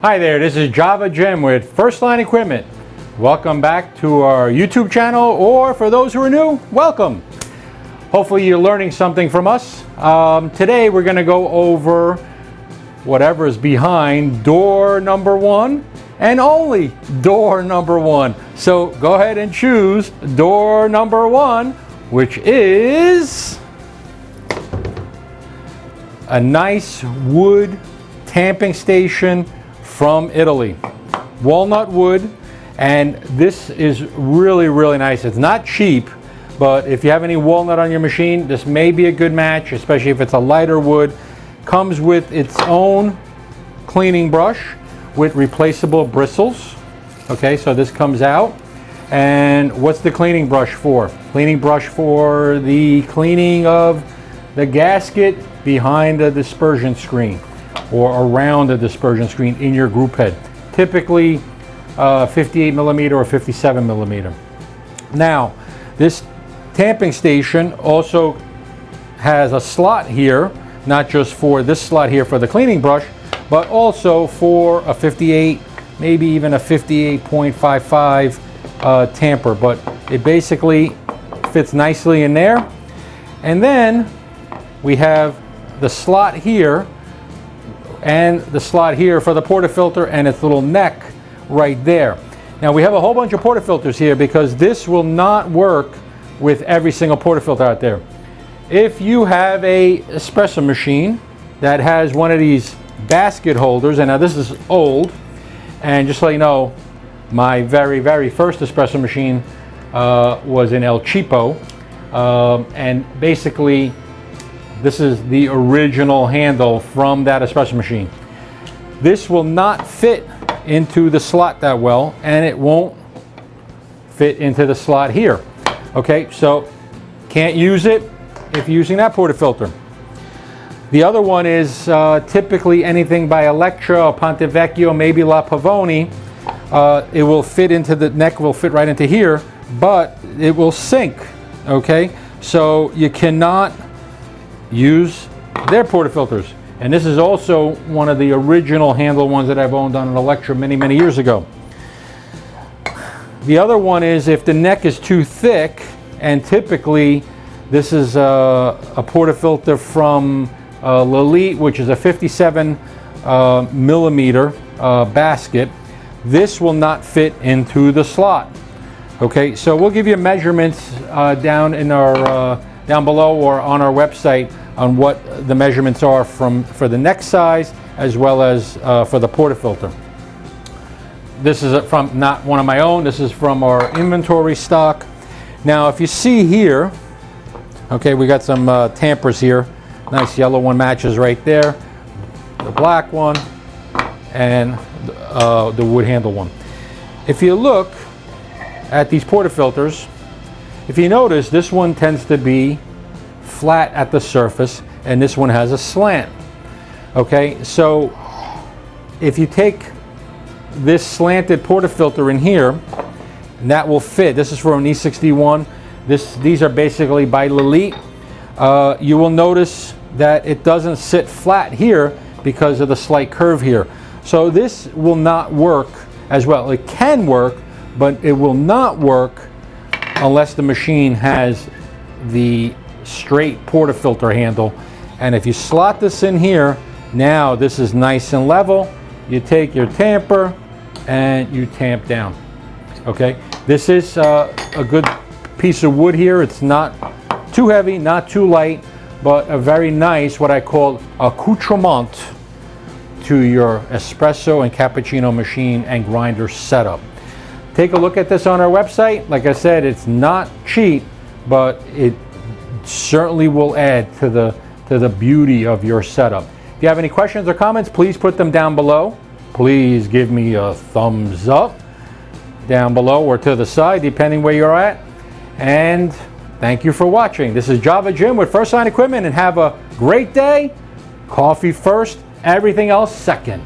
Hi there, this is Java Jim with First Line Equipment. Welcome back to our YouTube channel, or for those who are new, welcome. Hopefully you're learning something from us. Today we're going to go over whatever is behind door number 1 and only door number 1. So go ahead and choose door number 1, which is a nice wood tamping station from Italy. Walnut wood, and this is really nice. It's not cheap, but if you have any walnut on your machine, this may be a good match, especially if it's a lighter wood. Comes with its own cleaning brush with replaceable bristles. Okay, so this comes out. And what's the cleaning brush for? Cleaning brush for the cleaning of the gasket behind the dispersion screen, or around the dispersion screen in your group head. Typically 58 millimeter or 57 millimeter. Now, this tamping station also has a slot here, not just for this slot here for the cleaning brush, but also for a 58, maybe even a 58.55 tamper. But it basically fits nicely in there. And then we have the slot here and the slot here for the portafilter and its little neck right there. Now we have a whole bunch of portafilters here because this will not work with every single portafilter out there. If you have a espresso machine that has one of these basket holders, and now this is old, and just so you know, my very first espresso machine was in El Cheapo, and basically this is the original handle from that espresso machine. This will not fit into the slot that well, and it won't fit into the slot here. Okay, so can't use it if you're using that portafilter. The other one is typically anything by Electra or Ponte Vecchio, maybe La Pavoni. It will fit into the neck, will fit right into here, but it will sink. Okay, so you cannot use their portafilters. And this is also one of the original handle ones that I've owned on an Electra many years ago. The other one is if the neck is too thick, and typically this is a portafilter from Lelite, which is a 57 millimeter basket. This will not fit into the slot. Okay, so we'll give you measurements down in our down below or on our website on what the measurements are for the neck size as well as for the portafilter. This is from not one of my own, this is from our inventory stock. Now if you see here, okay, we got some tampers here. Nice yellow one matches right there, the black one, and the wood handle one. If you look at these portafilters, if you notice, this one tends to be flat at the surface, and this one has a slant. Okay, so if you take this slanted portafilter in here, and that will fit. This is for an E61. These are basically by Lelite. You will notice that it doesn't sit flat here because of the slight curve here. So this will not work as well. It can work, but it will not work unless the machine has the straight portafilter handle. And if you slot this in here, now this is nice and level. You take your tamper and you tamp down. Okay, this is a good piece of wood here. It's not too heavy, not too light, but a very nice, what I call accoutrement to your espresso and cappuccino machine and grinder setup. Take a look at this on our website. Like I said, it's not cheap, but it certainly will add to the beauty of your setup. If you have any questions or comments, please put them down below. Please give me a thumbs up down below or to the side, depending where you're at. And thank you for watching. This is Java Jim with First Line Equipment, and have a great day. Coffee first, everything else second.